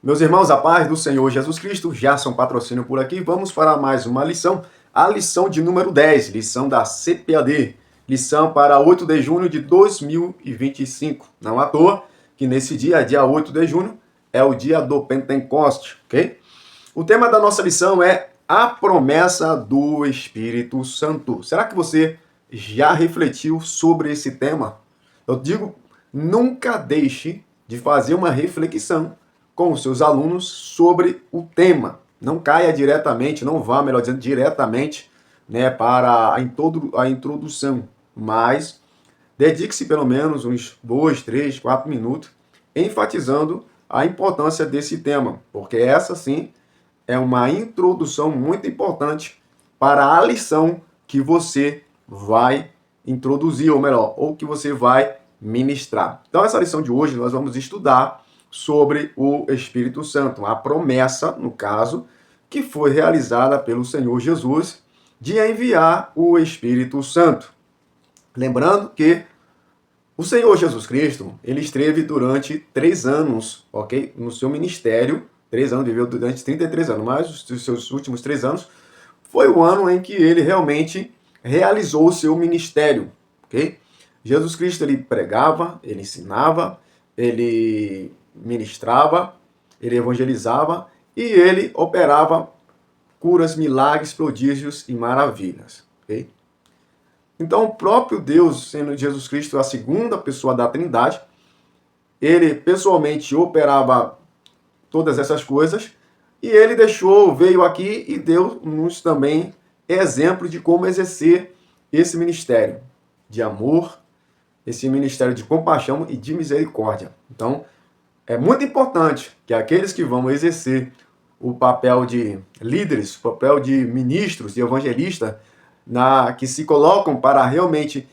Meus irmãos, a paz do Senhor Jesus Cristo, Gerson Patrocínio por aqui. Vamos para mais uma lição, a lição de número 10, lição da CPAD, lição para 8 de junho de 2025. Não à toa que nesse dia 8 de junho, é o dia do Pentecoste, ok? O tema da nossa lição é a promessa do Espírito Santo. Será que você já refletiu sobre esse tema? Eu digo, nunca deixe de fazer uma reflexão com os seus alunos sobre o tema. Não caia diretamente, não vá, melhor dizendo, diretamente, né, para a introdução, mas dedique-se pelo menos uns 2, 3, 4 minutos enfatizando a importância desse tema, porque essa sim é uma introdução muito importante para a lição que você vai introduzir, ou melhor, ou que você vai ministrar. Então, essa lição de hoje nós vamos estudar sobre o Espírito Santo, a promessa, no caso, que foi realizada pelo Senhor Jesus de enviar o Espírito Santo. Lembrando que o Senhor Jesus Cristo, ele esteve durante 3 anos, ok? No seu ministério, 3 anos, viveu durante 33 anos, mas os seus últimos 3 anos foi o ano em que ele realmente realizou o seu ministério, ok? Jesus Cristo, ele pregava, ele ensinava, ele ministrava, ele evangelizava e ele operava curas, milagres, prodígios e maravilhas, ok? Então, o próprio Deus, sendo Jesus Cristo a segunda pessoa da Trindade, ele pessoalmente operava todas essas coisas e ele veio aqui e deu-nos também exemplo de como exercer esse ministério de amor, esse ministério de compaixão e de misericórdia. Então, é muito importante que aqueles que vão exercer o papel de líderes, o papel de ministros, de evangelistas, que se colocam para realmente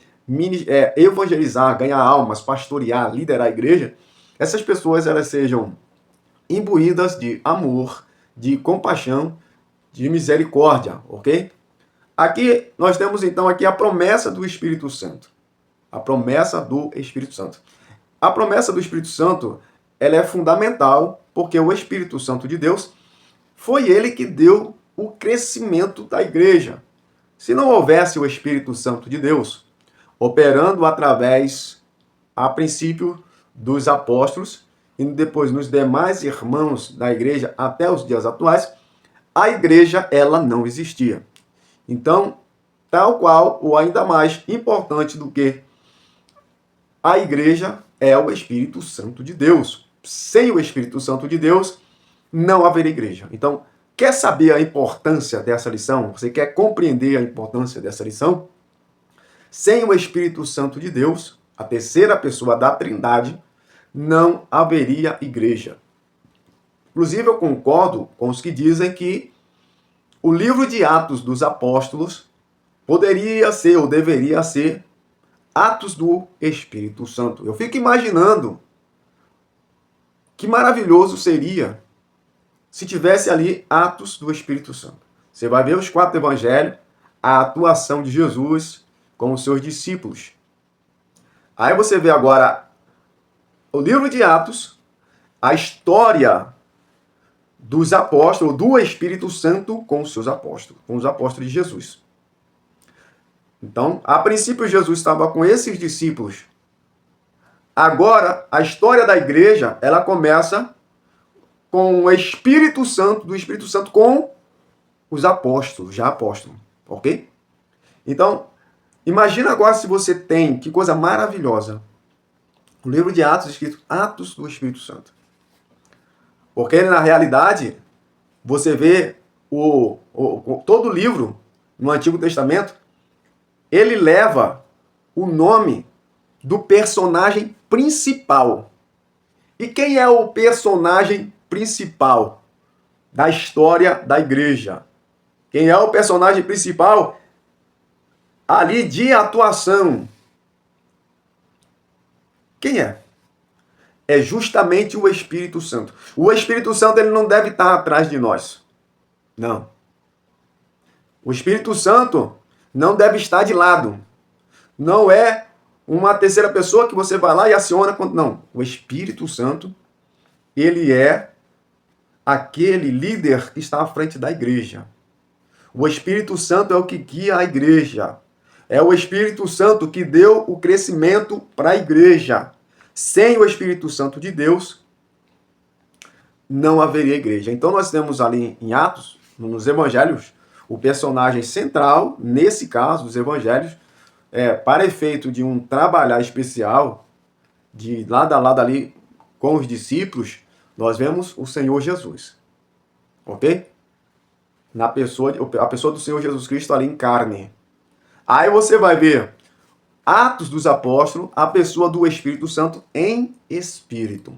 evangelizar, ganhar almas, pastorear, liderar a igreja, essas pessoas elas sejam imbuídas de amor, de compaixão, de misericórdia, ok? Aqui nós temos então aqui a promessa do Espírito Santo. A promessa do Espírito Santo. A promessa do Espírito Santo, ela é fundamental porque o Espírito Santo de Deus foi ele que deu o crescimento da igreja. Se não houvesse o Espírito Santo de Deus, operando através, a princípio, dos apóstolos, e depois nos demais irmãos da igreja até os dias atuais, a igreja ela não existia. Então, tal qual, ou ainda mais importante do que a igreja é o Espírito Santo de Deus. Sem o Espírito Santo de Deus, não haveria igreja. Então, quer saber a importância dessa lição? Você quer compreender a importância dessa lição? Sem o Espírito Santo de Deus, a terceira pessoa da Trindade, não haveria igreja. Inclusive, eu concordo com os que dizem que o livro de Atos dos Apóstolos poderia ser ou deveria ser Atos do Espírito Santo. Eu fico imaginando que maravilhoso seria se tivesse ali Atos do Espírito Santo. Você vai ver os 4 evangelhos, a atuação de Jesus com os seus discípulos. Aí você vê agora o livro de Atos, a história dos apóstolos, do Espírito Santo com os seus apóstolos, com os apóstolos de Jesus. Então, a princípio, Jesus estava com esses discípulos. Agora, a história da igreja, ela começa com o Espírito Santo, do Espírito Santo com os apóstolos, já apóstolos, ok? Então, imagina agora se você tem, que coisa maravilhosa, o livro de Atos escrito Atos do Espírito Santo. Porque, na realidade, você vê todo o livro no Antigo Testamento, ele leva o nome do personagem principal. E quem é o personagem principal da história da igreja? Quem é o personagem principal ali de atuação? Quem é? É justamente o Espírito Santo. O Espírito Santo ele não deve estar atrás de nós. Não. O Espírito Santo não deve estar de lado. Não é uma terceira pessoa que você vai lá e aciona. Não. O Espírito Santo, ele é aquele líder que está à frente da igreja. O Espírito Santo é o que guia a igreja. É o Espírito Santo que deu o crescimento para a igreja. Sem o Espírito Santo de Deus, não haveria igreja. Então nós temos ali em Atos, nos Evangelhos, o personagem central, nesse caso, dos Evangelhos, para efeito de um trabalhar especial, de lado a lado ali com os discípulos, nós vemos o Senhor Jesus. Ok? A pessoa do Senhor Jesus Cristo ali em carne. Aí você vai ver Atos dos Apóstolos, a pessoa do Espírito Santo em espírito.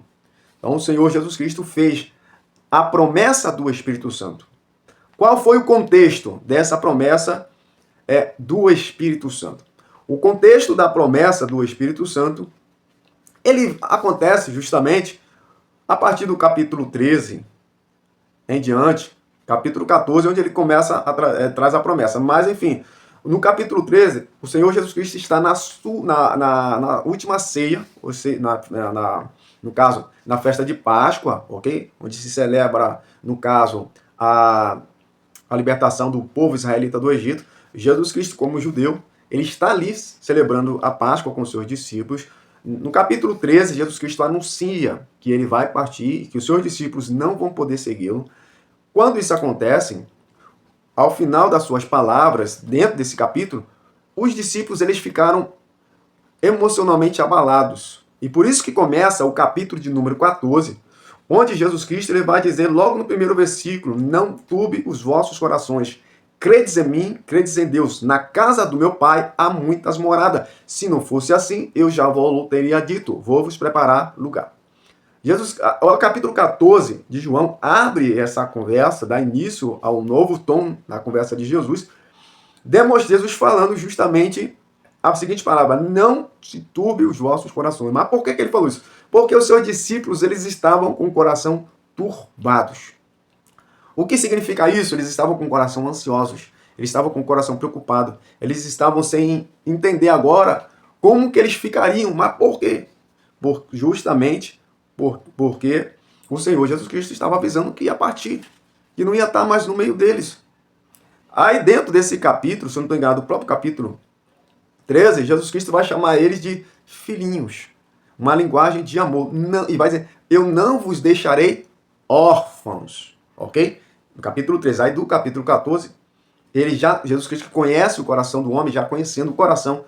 Então o Senhor Jesus Cristo fez a promessa do Espírito Santo. Qual foi o contexto dessa promessa do Espírito Santo? O contexto da promessa do Espírito Santo, ele acontece justamente a partir do capítulo 13 em diante, capítulo 14, onde ele começa traz a promessa. Mas, enfim, no capítulo 13, o Senhor Jesus Cristo está na última ceia, ou seja, no caso, na festa de Páscoa, ok? Onde se celebra, no caso, a libertação do povo israelita do Egito. Jesus Cristo, como judeu, ele está ali celebrando a Páscoa com os seus discípulos. No capítulo 13, Jesus Cristo anuncia que ele vai partir, que os seus discípulos não vão poder segui-lo. Quando isso acontece, ao final das suas palavras, dentro desse capítulo, os discípulos eles ficaram emocionalmente abalados. E por isso que começa o capítulo de número 14, onde Jesus Cristo ele vai dizer logo no primeiro versículo: não turbe os vossos corações. Credes em mim, credes em Deus. Na casa do meu Pai há muitas moradas. Se não fosse assim, eu já vos teria dito: vou vos preparar lugar. O capítulo 14 de João abre essa conversa, dá início ao novo tom na conversa de Jesus, Jesus falando justamente a seguinte palavra: não se turbe os vossos corações. Mas por que ele falou isso? Porque os seus discípulos eles estavam com o coração turbados. O que significa isso? Eles estavam com o coração ansiosos, eles estavam com o coração preocupado, eles estavam sem entender agora como que eles ficariam. Mas por quê? Justamente porque o Senhor Jesus Cristo estava avisando que ia partir, que não ia estar mais no meio deles. Aí dentro desse capítulo, se eu não estou enganado, o próprio capítulo 13, Jesus Cristo vai chamar eles de filhinhos, uma linguagem de amor, e vai dizer: eu não vos deixarei órfãos, ok? No capítulo 13, aí do capítulo 14, Jesus Cristo conhece o coração do homem, já conhecendo o coração,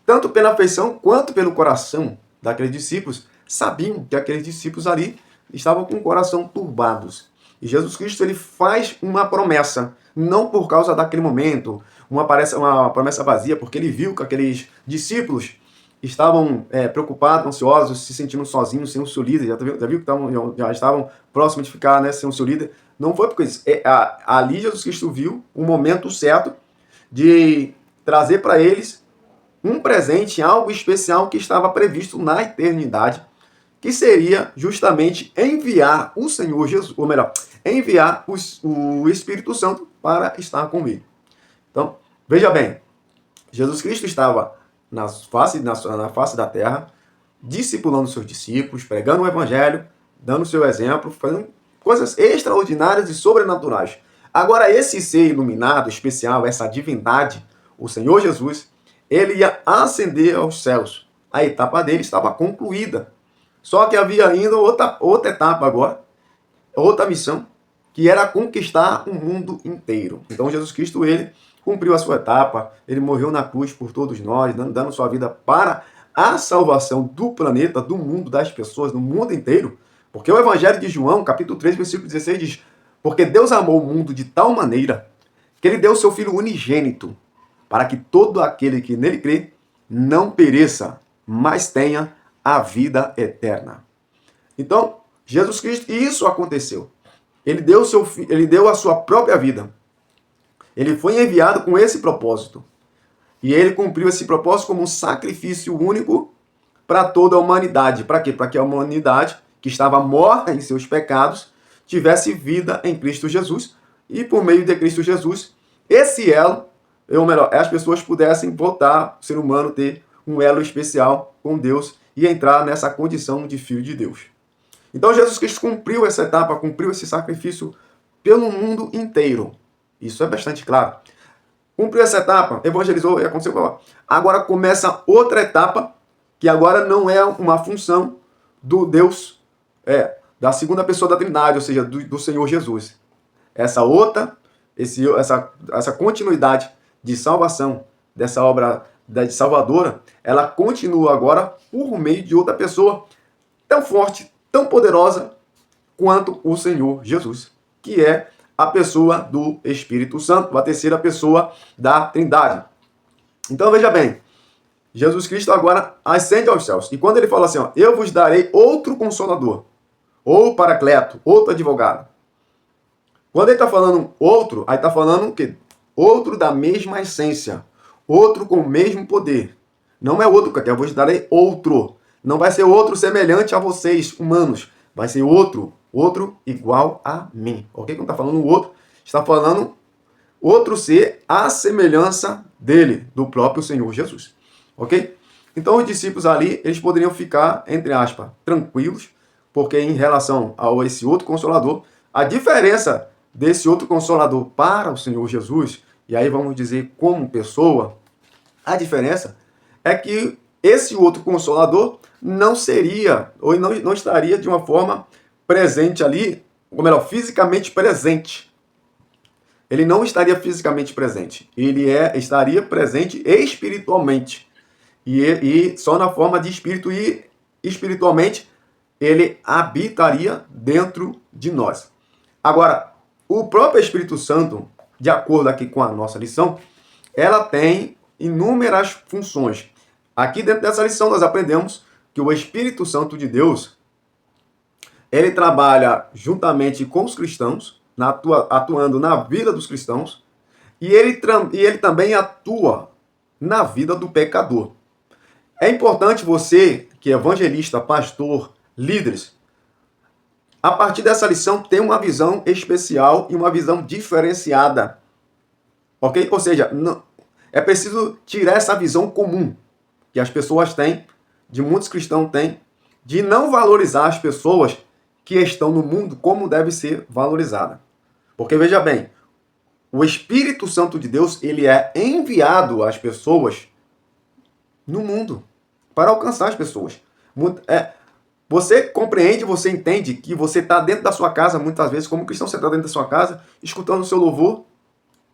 tanto pela afeição quanto pelo coração daqueles discípulos, sabiam que aqueles discípulos ali estavam com o coração turbados. E Jesus Cristo ele faz uma promessa, não por causa daquele momento, uma promessa vazia, porque ele viu que aqueles discípulos estavam preocupados, ansiosos, se sentindo sozinhos, sem o seu líder. Já viu que já estavam próximos de ficar sem o seu líder? Não foi porque isso. Ali Jesus Cristo viu o momento certo de trazer para eles um presente, algo especial que estava previsto na eternidade, que seria justamente enviar o Senhor Jesus, ou melhor, enviar o Espírito Santo para estar com ele. Então, veja bem, Jesus Cristo estava na face da terra, discipulando seus discípulos, pregando o evangelho, dando o seu exemplo, fazendo coisas extraordinárias e sobrenaturais. Agora, esse ser iluminado, especial, essa divindade, o Senhor Jesus, ele ia ascender aos céus. A etapa dele estava concluída. Só que havia ainda outra etapa agora, outra missão, que era conquistar o mundo inteiro. Então Jesus Cristo, ele cumpriu a sua etapa, ele morreu na cruz por todos nós, dando sua vida para a salvação do planeta, do mundo, das pessoas, do mundo inteiro. Porque o Evangelho de João, capítulo 3, versículo 16, diz: porque Deus amou o mundo de tal maneira que ele deu o seu Filho unigênito, para que todo aquele que nele crê não pereça, mas tenha a vida eterna. Então, Jesus Cristo, isso aconteceu. Ele deu a sua própria vida. Ele foi enviado com esse propósito. E ele cumpriu esse propósito como um sacrifício único para toda a humanidade. Para quê? Para que a humanidade, que estava morta em seus pecados, tivesse vida em Cristo Jesus. E por meio de Cristo Jesus, esse elo, ou melhor, as pessoas pudessem voltar, o ser humano ter um elo especial com Deus e entrar nessa condição de filho de Deus. Então Jesus Cristo cumpriu essa etapa, cumpriu esse sacrifício pelo mundo inteiro. Isso é bastante claro. Cumpriu essa etapa, evangelizou e aconteceu. Agora começa outra etapa, que agora não é uma função do Deus, da segunda pessoa da Trindade, ou seja, do Senhor Jesus. Essa outra, essa continuidade de salvação, dessa obra de salvadora, ela continua agora por meio de outra pessoa tão forte, tão poderosa quanto o Senhor Jesus, que é a pessoa do Espírito Santo, a terceira pessoa da Trindade. Então veja bem, Jesus Cristo agora ascende aos céus. E quando ele fala assim, ó, eu vos darei outro consolador, ou paracleto, outro advogado. Quando ele está falando outro, aí está falando o quê? Outro da mesma essência, outro com o mesmo poder. Não é outro, que eu vos darei outro. Não vai ser outro semelhante a vocês, humanos. Vai ser outro igual a mim. Ok? Quando está falando outro, está falando outro ser à semelhança dele, do próprio Senhor Jesus. Ok? Então os discípulos ali, eles poderiam ficar, entre aspas, tranquilos, porque em relação a esse outro Consolador, a diferença desse outro Consolador para o Senhor Jesus, e aí vamos dizer como pessoa, a diferença é que esse outro Consolador não seria, ou não estaria de uma forma presente ali, ou melhor, fisicamente presente. Ele não estaria fisicamente presente. Ele estaria presente espiritualmente. E só na forma de espírito. E espiritualmente, ele habitaria dentro de nós. Agora, o próprio Espírito Santo, de acordo aqui com a nossa lição, ela tem inúmeras funções. Aqui dentro dessa lição nós aprendemos que o Espírito Santo de Deus, ele trabalha juntamente com os cristãos, atuando na vida dos cristãos, e ele também atua na vida do pecador. É importante você, que é evangelista, pastor, líderes, a partir dessa lição ter uma visão especial e uma visão diferenciada. Ok? Ou seja, não, é preciso tirar essa visão comum que as pessoas têm, de muitos cristãos têm, de não valorizar as pessoas que estão no mundo como deve ser valorizada. Porque veja bem, o Espírito Santo de Deus, ele é enviado às pessoas no mundo para alcançar as pessoas. Você compreende, você entende que você está dentro da sua casa, muitas vezes, como cristão, você está dentro da sua casa, escutando o seu louvor,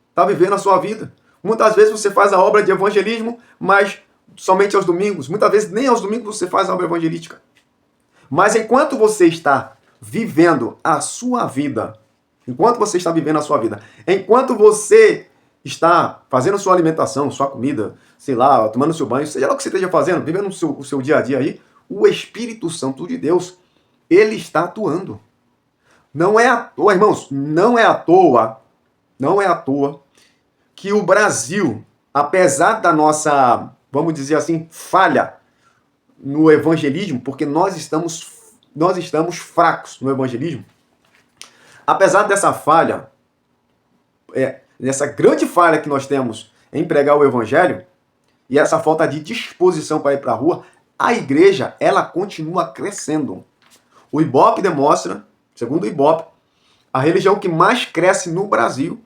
está vivendo a sua vida. Muitas vezes você faz a obra de evangelismo, mas somente aos domingos. Muitas vezes nem aos domingos você faz a obra evangelística. Mas enquanto você está vivendo a sua vida, enquanto você está fazendo sua alimentação, sua comida, sei lá, tomando seu banho, seja lá o que você esteja fazendo, vivendo o seu dia a dia aí, o Espírito Santo de Deus, ele está atuando. Não é à toa, irmãos, não é à toa que o Brasil, apesar da nossa, vamos dizer assim, falha no evangelismo, porque nós estamos fracos no evangelismo, apesar dessa falha, dessa grande falha que nós temos em pregar o evangelho, e essa falta de disposição para ir para a rua, a igreja, ela continua crescendo. O Ibope demonstra, segundo o Ibope, a religião que mais cresce no Brasil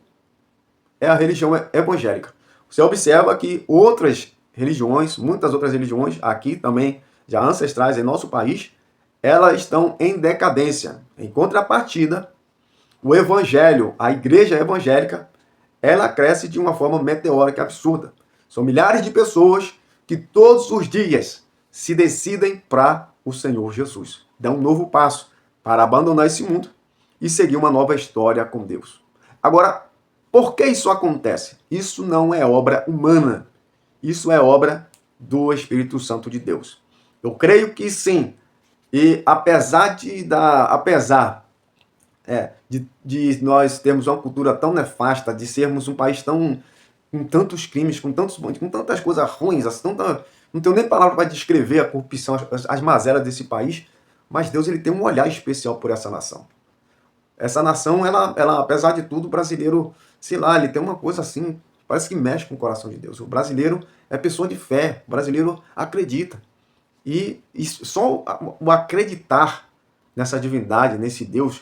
é a religião evangélica. Você observa que outras religiões, muitas outras religiões, aqui também, já ancestrais em nosso país, elas estão em decadência. Em contrapartida, o evangelho, a igreja evangélica, ela cresce de uma forma meteórica absurda. São milhares de pessoas que todos os dias se decidem para o Senhor Jesus. Dão um novo passo para abandonar esse mundo e seguir uma nova história com Deus. Agora, por que isso acontece? Isso não é obra humana. Isso é obra do Espírito Santo de Deus. Eu creio que sim. E apesar de nós termos uma cultura tão nefasta, de sermos um país com tantos crimes, com tantas coisas ruins, não tenho nem palavra para descrever a corrupção, as mazelas desse país, mas Deus, ele tem um olhar especial por essa nação. Essa nação, ela apesar de tudo, o brasileiro, sei lá, ele tem uma coisa assim, parece que mexe com o coração de Deus. O brasileiro é pessoa de fé, o brasileiro acredita. E só o acreditar nessa divindade, nesse Deus,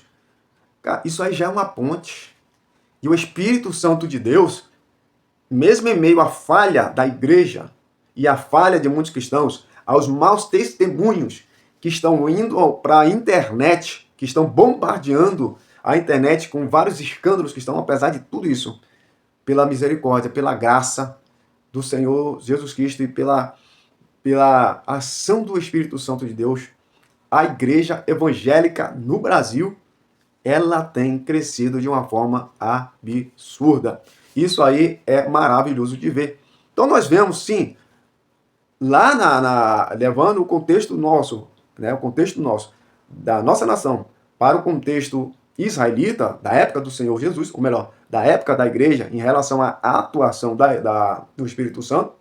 cara, isso aí já é uma ponte. E o Espírito Santo de Deus, mesmo em meio à falha da igreja e à falha de muitos cristãos, aos maus testemunhos que estão indo para a internet, que estão bombardeando a internet com vários escândalos que estão, apesar de tudo isso, pela misericórdia, pela graça do Senhor Jesus Cristo e pela ação do Espírito Santo de Deus, a igreja evangélica no Brasil, ela tem crescido de uma forma absurda. Isso aí é maravilhoso de ver. Então nós vemos, sim, lá levando o contexto nosso, né, o contexto nosso, da nossa nação, para o contexto israelita, da época do Senhor Jesus, ou melhor, da época da igreja, em relação à atuação do Espírito Santo,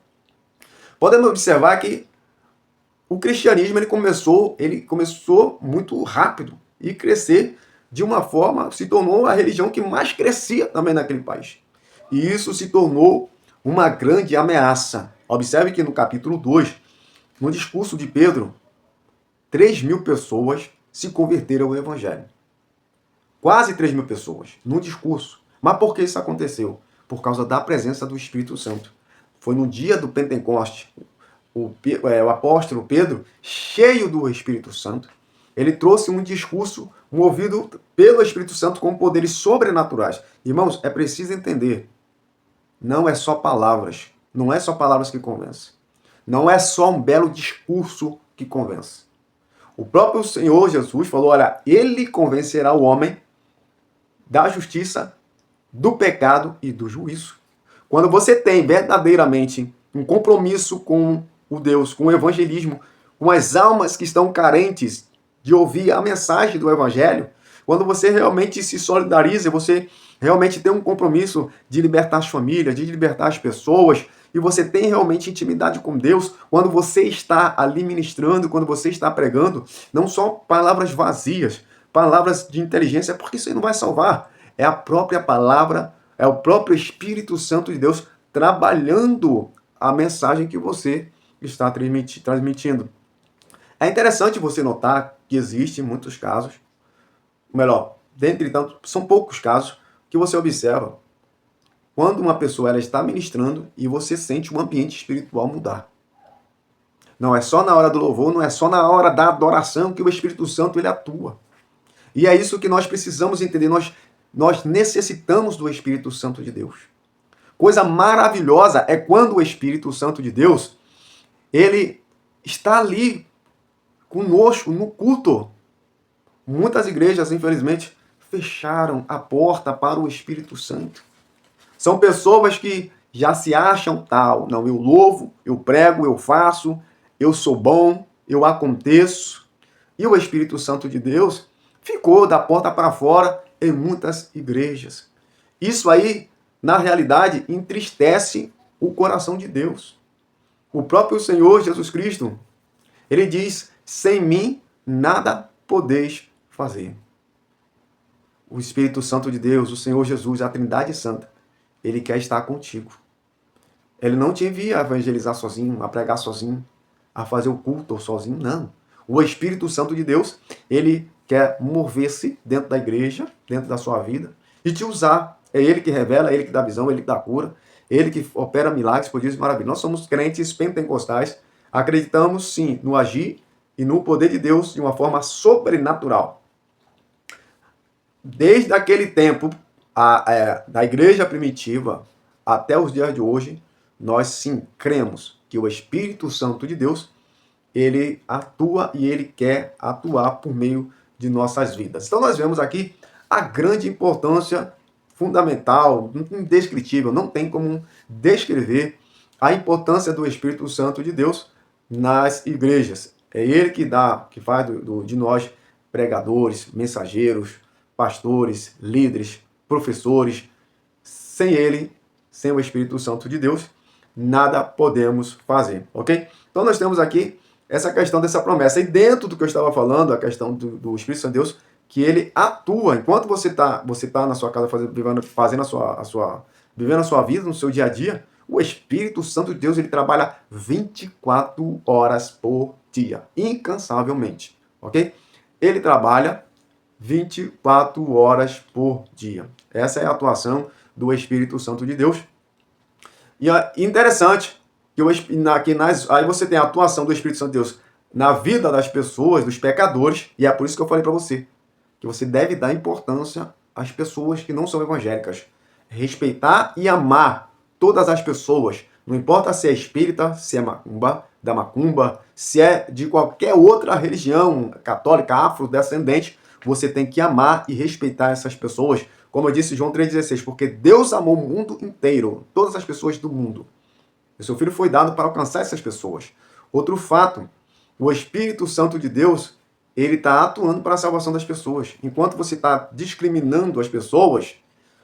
podemos observar que o cristianismo ele começou muito rápido e crescer de uma forma, se tornou a religião que mais crescia também naquele país. E isso se tornou uma grande ameaça. Observe que no capítulo 2, no discurso de Pedro, 3.000 pessoas se converteram ao Evangelho. Quase 3.000 pessoas, no discurso. Mas por que isso aconteceu? Por causa da presença do Espírito Santo. Foi no dia do Pentecoste, o apóstolo Pedro, cheio do Espírito Santo, ele trouxe um discurso movido pelo Espírito Santo com poderes sobrenaturais. Irmãos, é preciso entender, não é só palavras, não é só palavras que convencem. Não é só um belo discurso que convence. O próprio Senhor Jesus falou, olha, ele convencerá o homem da justiça, do pecado e do juízo. Quando você tem verdadeiramente um compromisso com o Deus, com o evangelismo, com as almas que estão carentes de ouvir a mensagem do evangelho, quando você realmente se solidariza, você realmente tem um compromisso de libertar as famílias, de libertar as pessoas, e você tem realmente intimidade com Deus, quando você está ali ministrando, quando você está pregando, não só palavras vazias, palavras de inteligência, porque isso aí não vai salvar. É a própria palavra, é o próprio Espírito Santo de Deus trabalhando a mensagem que você está transmitindo. É interessante você notar que existem muitos casos, melhor, dentre tanto, são poucos casos que você observa quando uma pessoa ela está ministrando e você sente o ambiente espiritual mudar. Não é só na hora do louvor, não é só na hora da adoração que o Espírito Santo ele atua. E é isso que nós precisamos entender, nós necessitamos do Espírito Santo de Deus. Coisa maravilhosa é quando o Espírito Santo de Deus, ele está ali conosco no culto. Muitas igrejas, infelizmente, fecharam a porta para o Espírito Santo. São pessoas que já se acham tal. Não, eu louvo, eu prego, eu faço, eu sou bom, eu aconteço. E o Espírito Santo de Deus ficou da porta para fora em muitas igrejas. Isso aí, na realidade, entristece o coração de Deus. O próprio Senhor Jesus Cristo, ele diz, sem mim nada podeis fazer. O Espírito Santo de Deus, o Senhor Jesus, a Trindade Santa, ele quer estar contigo. Ele não te envia a evangelizar sozinho, a pregar sozinho, a fazer o culto sozinho, não. O Espírito Santo de Deus, ele quer mover-se dentro da igreja, dentro da sua vida, e te usar. É ele que revela, é ele que dá visão, é ele que dá cura, é ele que opera milagres, prodígios e maravilhas. Nós somos crentes pentecostais, acreditamos sim no agir e no poder de Deus de uma forma sobrenatural. Desde aquele tempo, da igreja primitiva até os dias de hoje, nós sim cremos que o Espírito Santo de Deus, ele atua e ele quer atuar por meio de nossas vidas. Então nós vemos aqui a grande importância fundamental, indescritível, não tem como descrever a importância do Espírito Santo de Deus nas igrejas. É ele que faz de nós pregadores, mensageiros, pastores, líderes, professores. Sem ele, sem o Espírito Santo de Deus, nada podemos fazer, ok? Então nós temos aqui essa questão dessa promessa. E dentro do que eu estava falando, a questão do Espírito Santo de Deus, que ele atua. Enquanto você tá na sua casa vivendo a sua vida, no seu dia a dia, o Espírito Santo de Deus ele trabalha 24 horas por dia, incansavelmente, ok? ele trabalha 24 horas por dia. Essa é a atuação do Espírito Santo de Deus. E é interessante aí você tem a atuação do Espírito Santo de Deus na vida das pessoas, dos pecadores, e é por isso que eu falei para você, que você deve dar importância às pessoas que não são evangélicas. Respeitar e amar todas as pessoas, não importa se é espírita, se é da macumba, se é de qualquer outra religião, católica, afrodescendente, você tem que amar e respeitar essas pessoas, como eu disse João 3,16, porque Deus amou o mundo inteiro, todas as pessoas do mundo. O seu Filho foi dado para alcançar essas pessoas. Outro fato, o Espírito Santo de Deus, ele está atuando para a salvação das pessoas. Enquanto você está discriminando as pessoas,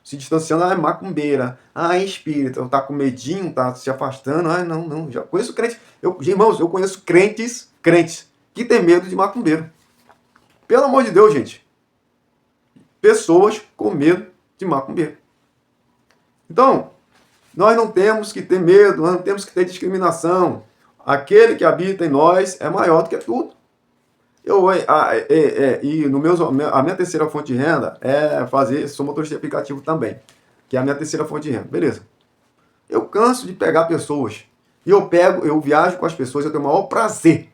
se distanciando, é macumbeira, é espírita, está com medinho, está se afastando, não. Já conheço crentes, irmãos, eu conheço crentes que têm medo de macumbeiro. Pelo amor de Deus, gente. Pessoas com medo de macumbeiro. Então, nós não temos que ter medo, nós não temos que ter discriminação. Aquele que habita em nós é maior do que tudo. A minha terceira fonte de renda é sou motorista de aplicativo também, que é a minha terceira fonte de renda. Beleza. Eu canso de pegar pessoas. E eu viajo com as pessoas, eu tenho o maior prazer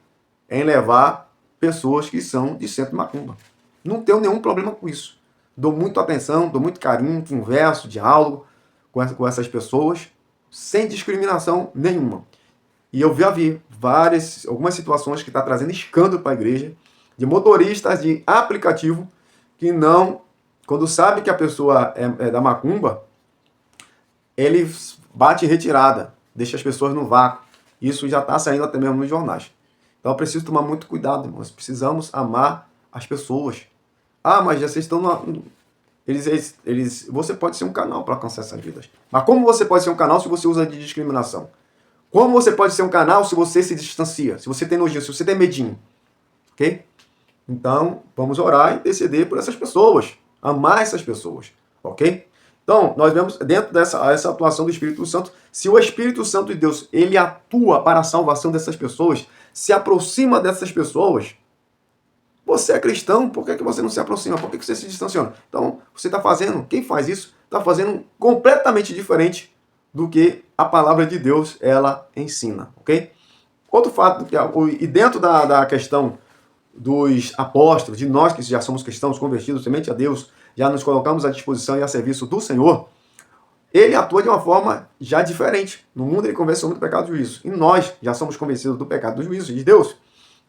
em levar pessoas que são de centro de macumba. Não tenho nenhum problema com isso. Dou muita atenção, dou muito carinho, converso, diálogo com essas pessoas, sem discriminação nenhuma. E eu já vi algumas situações que está trazendo escândalo para a igreja, de motoristas de aplicativo que não, quando sabe que a pessoa é da macumba, ele bate em retirada, deixa as pessoas no vácuo. Isso já está saindo até mesmo nos jornais. Então eu preciso tomar muito cuidado, irmãos. Precisamos amar as pessoas. Mas já vocês estão... Você pode ser um canal para alcançar essas vidas. Mas como você pode ser um canal se você usa de discriminação? Como você pode ser um canal se você se distancia? Se você tem nojinho, se você tem medinho? Ok? Então, vamos orar e interceder por essas pessoas. Amar essas pessoas. Ok? Então, nós vemos dentro essa atuação do Espírito Santo, se o Espírito Santo de Deus, ele atua para a salvação dessas pessoas, se aproxima dessas pessoas, você é cristão, por que você não se aproxima? Por que você se distanciona? Então, você está fazendo, quem faz isso, está fazendo completamente diferente do que a palavra de Deus, ela ensina, ok? Outro fato, e dentro da questão dos apóstolos, de nós que já somos cristãos, convertidos somente a Deus, já nos colocamos à disposição e a serviço do Senhor, ele atua de uma forma já diferente. No mundo ele convence o homem do pecado e do juízo. E nós já somos convencidos do pecado e do juízo de Deus. O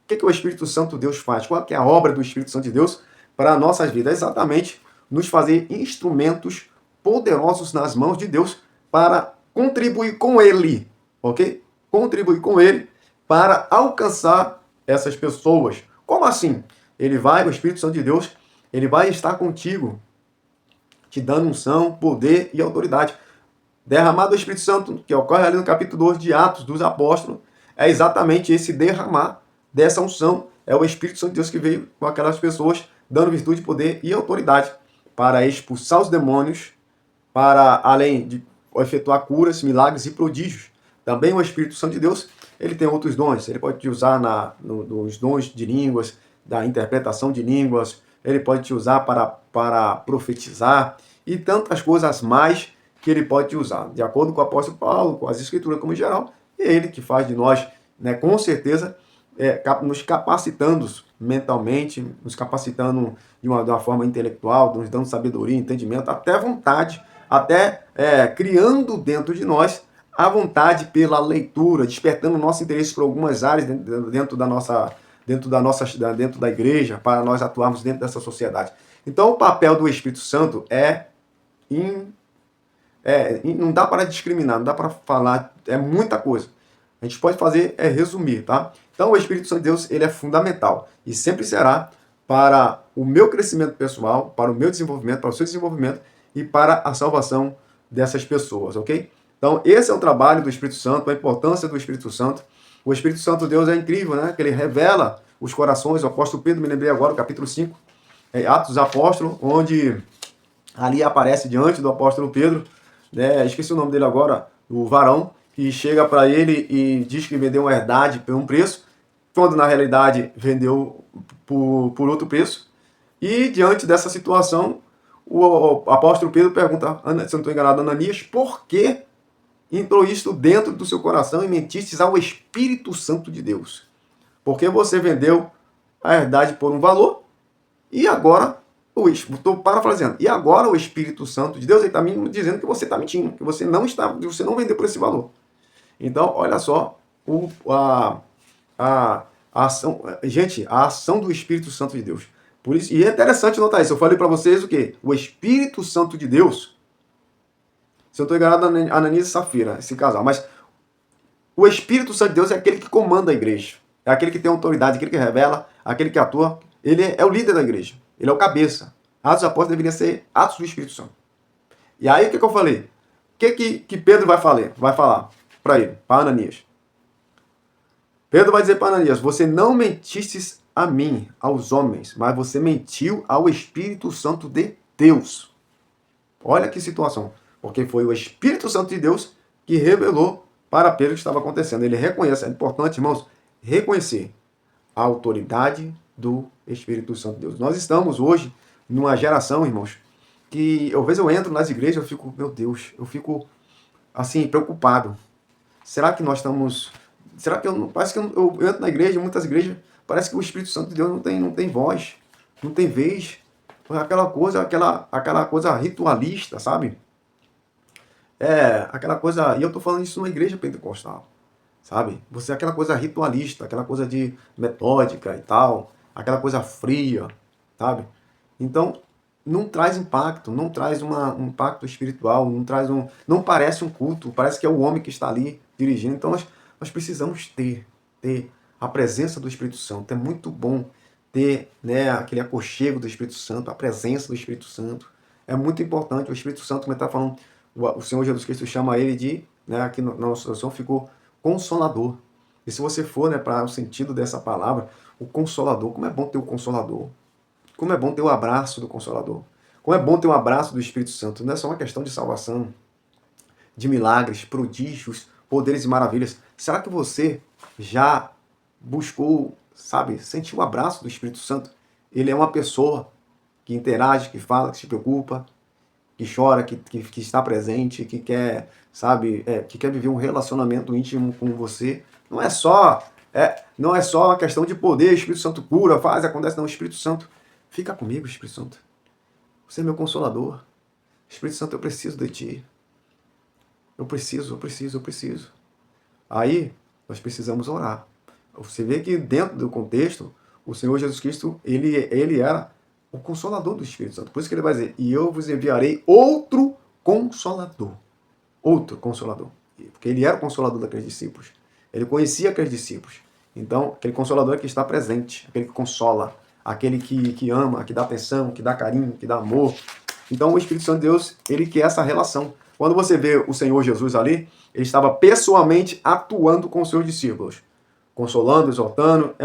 que o Espírito Santo de Deus faz? Qual é a obra do Espírito Santo de Deus para nossas vidas? É exatamente nos fazer instrumentos poderosos nas mãos de Deus para contribuir com Ele, ok? Contribuir com Ele para alcançar essas pessoas. Como assim? O Espírito Santo de Deus, ele vai estar contigo, te dando unção, poder e autoridade. Derramado do Espírito Santo, que ocorre ali no capítulo 2 de Atos dos Apóstolos, é exatamente esse derramar dessa unção. É o Espírito Santo de Deus que veio com aquelas pessoas, dando virtude, poder e autoridade para expulsar os demônios, para, além de efetuar curas, milagres e prodígios. Também o Espírito Santo de Deus, ele tem outros dons. Ele pode te usar nos dons de línguas, da interpretação de línguas, ele pode te usar para profetizar e tantas coisas mais que ele pode te usar. De acordo com o apóstolo Paulo, com as escrituras como geral, é ele que faz de nós, né, com certeza, nos capacitando mentalmente, nos capacitando de uma forma intelectual, nos dando sabedoria, entendimento, até vontade, até criando dentro de nós a vontade pela leitura, despertando o nosso interesse por algumas áreas dentro da igreja, para nós atuarmos dentro dessa sociedade. Então, o papel do Espírito Santo não dá para discriminar, não dá para falar, é muita coisa. A gente pode fazer resumir, tá? Então, o Espírito Santo de Deus, ele é fundamental e sempre será para o meu crescimento pessoal, para o meu desenvolvimento, para o seu desenvolvimento e para a salvação dessas pessoas, ok? Então, esse é o trabalho do Espírito Santo, a importância do Espírito Santo. O Espírito Santo de Deus é incrível, né? Que ele revela os corações. O apóstolo Pedro, me lembrei agora, o capítulo 5, Atos dos Apóstolos, onde ali aparece diante do apóstolo Pedro, né? Esqueci o nome dele agora, o varão, que chega para ele e diz que vendeu uma herdade por um preço. quando na realidade vendeu por outro preço. E diante dessa situação, o apóstolo Pedro pergunta, se eu não estou enganado, Ananias, por que entrou isto dentro do seu coração e mentistes ao Espírito Santo de Deus? Porque você vendeu a herdade por um valor e agora, estou parafraseando, e agora o Espírito Santo de Deus está me dizendo que você está mentindo, que você não vendeu por esse valor. Então, olha só a ação, gente, a ação do Espírito Santo de Deus. Por isso, e é interessante notar isso. Eu falei para vocês o quê? O Espírito Santo de Deus, se eu estou enganado, Ananias e Safira, esse casal, mas o Espírito Santo de Deus é aquele que comanda a igreja. É aquele que tem autoridade, aquele que revela, aquele que atua. Ele é o líder da igreja. Ele é o cabeça. Atos dos Apóstolos deveria ser Atos do Espírito Santo. E aí, o que eu falei? O que Pedro vai falar para ele, para Ananias? Pedro vai dizer para Ananias, você não mentistes a mim, aos homens, mas você mentiu ao Espírito Santo de Deus. Olha que situação. Porque foi o Espírito Santo de Deus que revelou para Pedro o que estava acontecendo. Ele reconhece, é importante, irmãos, reconhecer a autoridade do Espírito Santo de Deus. Nós estamos hoje numa geração, irmãos, que às vezes eu entro nas igrejas, eu fico, meu Deus, eu fico assim, preocupado. Será que nós estamos... Será que parece que eu entro na igreja, em muitas igrejas, parece que o Espírito Santo de Deus não tem voz, não tem vez. Aquela coisa ritualista, sabe? Aquela coisa... E eu estou falando isso numa igreja pentecostal, sabe? Você é aquela coisa ritualista, aquela coisa de metódica e tal, aquela coisa fria, sabe? Então, não traz impacto, não traz um impacto espiritual, não parece um culto, parece que é o homem que está ali dirigindo. Então, nós precisamos ter a presença do Espírito Santo. É muito bom ter, né, aquele aconchego do Espírito Santo, a presença do Espírito Santo. É muito importante. O Espírito Santo, como está falando, o Senhor Jesus Cristo chama ele de, né, aqui na nossa tradução ficou Consolador. E se você for, né, para o sentido dessa palavra, o Consolador, como é bom ter o Consolador. Como é bom ter o abraço do Consolador. Como é bom ter o abraço do Espírito Santo. Não é só uma questão de salvação, de milagres, prodígios, poderes e maravilhas. Será que você já buscou, sabe, sentiu o abraço do Espírito Santo? Ele é uma pessoa que interage, que fala, que se preocupa, que chora, que está presente, que quer, sabe, que quer viver um relacionamento íntimo com você. Não é só uma questão de poder, o Espírito Santo cura, faz, acontece. Não, o Espírito Santo, fica comigo, Espírito Santo. Você é meu consolador. Espírito Santo, eu preciso de ti. Eu preciso. Aí, nós precisamos orar. Você vê que dentro do contexto, o Senhor Jesus Cristo, ele era o Consolador do Espírito Santo. Por isso que ele vai dizer, e eu vos enviarei outro Consolador. Outro Consolador. Porque ele era o Consolador daqueles discípulos. Ele conhecia aqueles discípulos. Então, aquele Consolador é que está presente, aquele que consola, aquele que ama, que dá atenção, que dá carinho, que dá amor. Então, o Espírito Santo de Deus, ele quer essa relação. Quando você vê o Senhor Jesus ali, ele estava pessoalmente atuando com os seus discípulos. Consolando, exortando.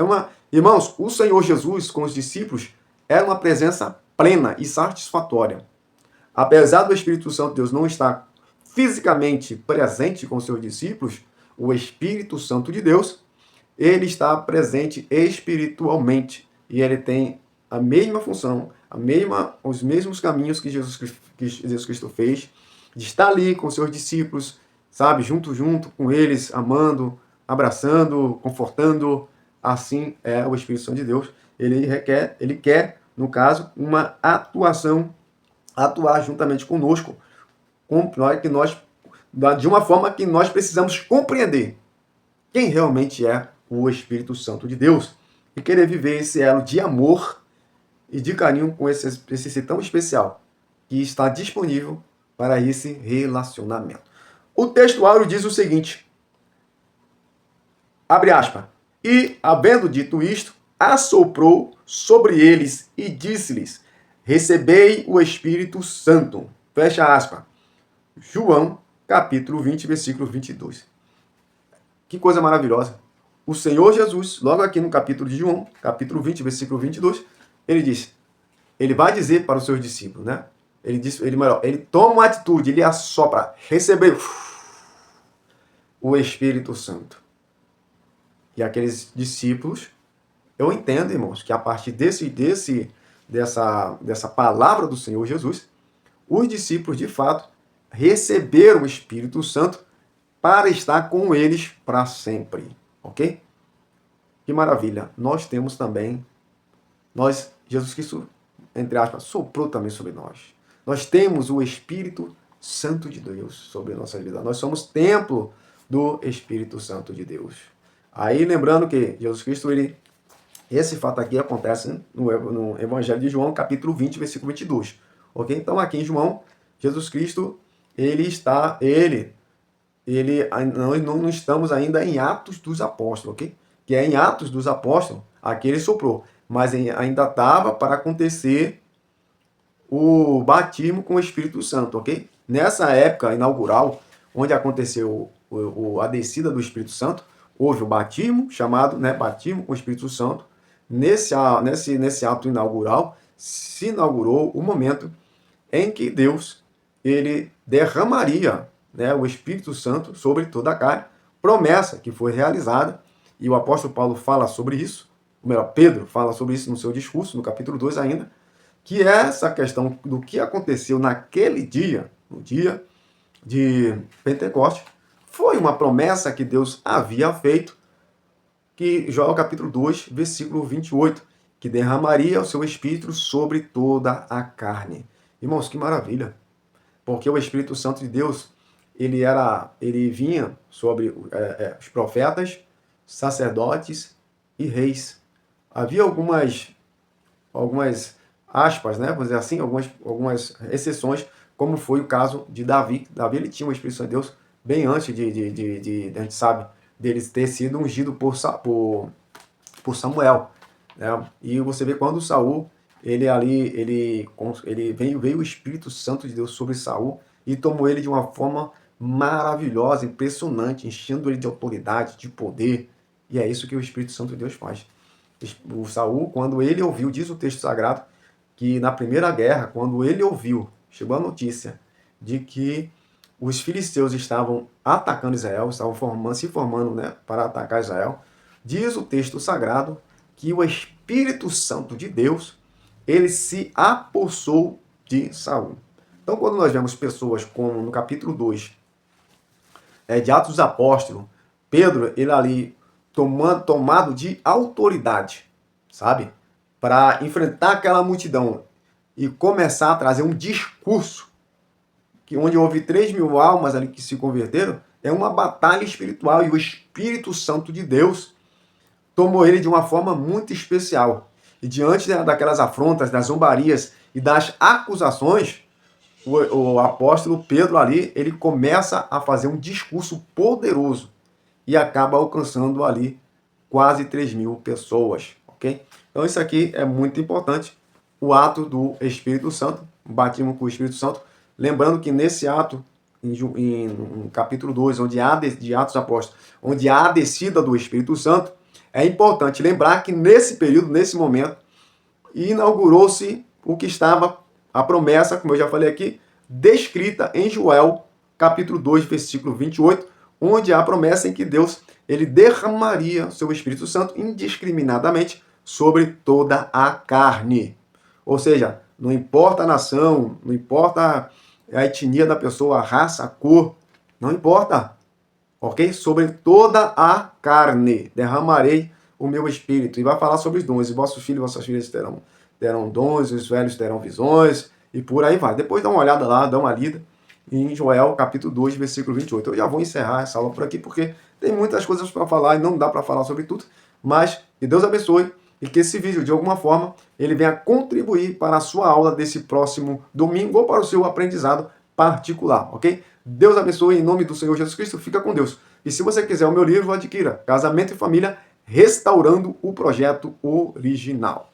Irmãos, o Senhor Jesus com os discípulos era uma presença plena e satisfatória. Apesar do Espírito Santo de Deus não estar fisicamente presente com os seus discípulos, o Espírito Santo de Deus, ele está presente espiritualmente. E ele tem a mesma função, os mesmos caminhos que Jesus Cristo fez, de estar ali com os seus discípulos, sabe, junto com eles, amando, abraçando, confortando. Assim é o Espírito Santo de Deus. Ele quer, no caso, uma atuar juntamente conosco, de uma forma que nós precisamos compreender quem realmente é o Espírito Santo de Deus e querer viver esse elo de amor e de carinho com esse ser tão especial que está disponível para esse relacionamento. O texto áureo diz o seguinte, abre aspas, e, havendo dito isto, assoprou sobre eles e disse-lhes, recebei o Espírito Santo. Fecha aspas. João, capítulo 20, versículo 22. Que coisa maravilhosa. O Senhor Jesus, logo aqui no capítulo de João, capítulo 20, versículo 22, ele vai dizer para os seus discípulos, né? Ele toma uma atitude, ele assopra, recebeu o Espírito Santo. E aqueles discípulos, eu entendo, irmãos, que a partir dessa palavra do Senhor Jesus, os discípulos, de fato, receberam o Espírito Santo para estar com eles para sempre. Ok? Que maravilha. Nós temos também, Jesus Cristo, entre aspas, soprou também sobre nós. Nós temos o Espírito Santo de Deus sobre a nossa vida. Nós somos templo do Espírito Santo de Deus. Aí, lembrando que Jesus Cristo, esse fato aqui acontece no Evangelho de João, capítulo 20, versículo 22. Ok? Então, aqui em João, Jesus Cristo, nós não estamos ainda em Atos dos Apóstolos, ok? Que é em Atos dos Apóstolos, aqui ele soprou. Mas ainda estava para acontecer o batismo com o Espírito Santo, ok? Nessa época inaugural, onde aconteceu a descida do Espírito Santo, houve o batismo, chamado, né, batismo com o Espírito Santo. Nesse ato inaugural, se inaugurou o momento em que Deus ele derramaria, né, o Espírito Santo sobre toda a carne, promessa que foi realizada, e o apóstolo Paulo fala sobre isso, ou melhor, Pedro fala sobre isso no seu discurso, no capítulo 2 ainda, que é essa questão do que aconteceu naquele dia, no dia de Pentecostes, foi uma promessa que Deus havia feito, que João capítulo 2, versículo 28, que derramaria o seu Espírito sobre toda a carne. Irmãos, que maravilha! Porque o Espírito Santo de Deus, ele vinha sobre os profetas, sacerdotes e reis. Havia algumas aspas, né, vamos dizer assim, algumas exceções, como foi o caso de Davi. Davi ele tinha uma Espírito Santo de Deus bem antes a gente sabe, dele ter sido ungido por Samuel, né? E você vê quando Saul, veio o Espírito Santo de Deus sobre Saul e tomou ele de uma forma maravilhosa, impressionante, enchendo ele de autoridade, de poder. E é isso que o Espírito Santo de Deus faz. O Saul, quando ele ouviu, diz o texto sagrado, que na primeira guerra, quando ele ouviu, chegou a notícia de que os filisteus estavam atacando Israel, estavam se formando, né, para atacar Israel, diz o texto sagrado que o Espírito Santo de Deus, ele se apossou de Saul. Então, quando nós vemos pessoas como no capítulo 2 de Atos dos Apóstolos, Pedro, ele ali tomado de autoridade, sabe? Para enfrentar aquela multidão e começar a trazer um discurso, que onde houve 3.000 almas ali que se converteram, é uma batalha espiritual, e o Espírito Santo de Deus tomou ele de uma forma muito especial. E diante daquelas afrontas, das zombarias e das acusações, o apóstolo Pedro ali, ele começa a fazer um discurso poderoso e acaba alcançando ali quase 3.000 pessoas, ok? Então isso aqui é muito importante, o ato do Espírito Santo, o batismo com o Espírito Santo. Lembrando que nesse ato, em capítulo 2, de Atos dos Apóstolos, onde há a descida do Espírito Santo, é importante lembrar que nesse período, nesse momento, inaugurou-se o que estava, a promessa, como eu já falei aqui, descrita em Joel, capítulo 2, versículo 28, onde há a promessa em que Deus ele derramaria o seu Espírito Santo indiscriminadamente sobre toda a carne. Ou seja, não importa a nação, não importa a etnia da pessoa, a raça, a cor, não importa, ok? Sobre toda a carne derramarei o meu Espírito. E vai falar sobre os dons. E vossos filhos e vossas filhas terão dons, os velhos terão visões, e por aí vai. Depois dá uma olhada lá, dá uma lida em Joel, capítulo 2, versículo 28. Eu já vou encerrar essa aula por aqui, porque tem muitas coisas para falar e não dá para falar sobre tudo, mas que Deus abençoe e que esse vídeo, de alguma forma, ele venha contribuir para a sua aula desse próximo domingo ou para o seu aprendizado particular, ok? Deus abençoe em nome do Senhor Jesus Cristo, fica com Deus. E se você quiser o meu livro, adquira Casamento e Família, Restaurando o Projeto Original.